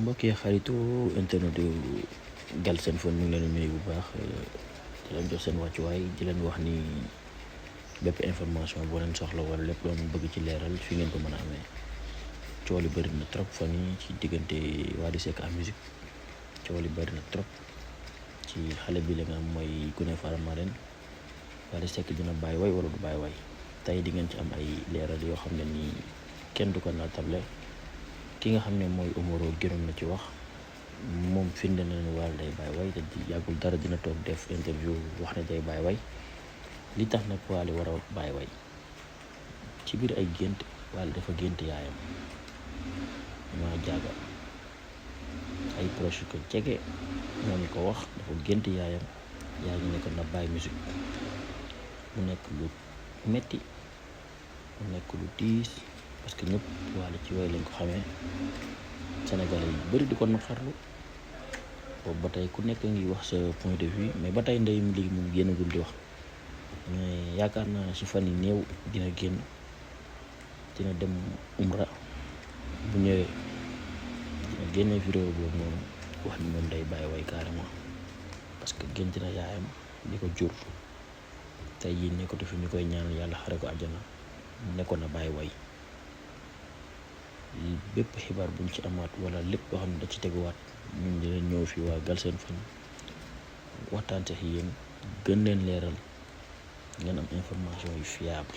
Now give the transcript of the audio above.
mbokk yi xaritu internet yu Galsen Fun ñu ngi leen nuyu bu baax di leen jox seen wàccuwaay di leen wax ni bépp information boo leen soxla wala lépp loo bëgg ci leeral fi ngeen ko mën a amee. coow li bëri na trop fan yi ci diggante Wally Seck ak musique coow li bëri na trop ci xale bi la nga am mooy Gune Faramareen Wally Seck dina bàyyi way wala du bàyyi way tey di ngeen ci am ay leeral yoo xam ne nii kenn du ko naatable. ki nga xam ne mooy Omaro gërëm na ci wax moom firnde na ne Wally day bàyyi way te yàggul dara dina toog def interview wax ne day bàyyi way li tax nag Wally war a bàyyi way ci biir ay gént Wally dafa gént yaayam maa jaaga ay proche ko jege ñoo ñu ko wax dafa gént yaayam yaa ngi ne ko na bàyyi musique mu nekk lu metti mu nekk lu diis parce que ñëpp Wally ci way lañ ko xamee Sénégalais yi bëri di ko naqarlu boobu ba tey ku nekk ngi wax sa point de vue mais ba tey ndey mi léegi moom génnagul di wax mais yaakaar naa ne si fan yi néew dina génn dina dem umra bu ñëwee dina génne vidéo boobu moom wax ni moom day bàyyi way carrément parce que gént na yaayam di ko jur tey yi nekkatu fi ñu koy ñaan yàlla xare ko àjjana nekkoon na bàyyi way bépp xibaar buñ ci amaat wala lépp loo xam ne da ci teguwaat ñun dina ñëw fi waa Galsen Fun waxtaan ci yéen gën leen leeral ngeen am information yu fiable.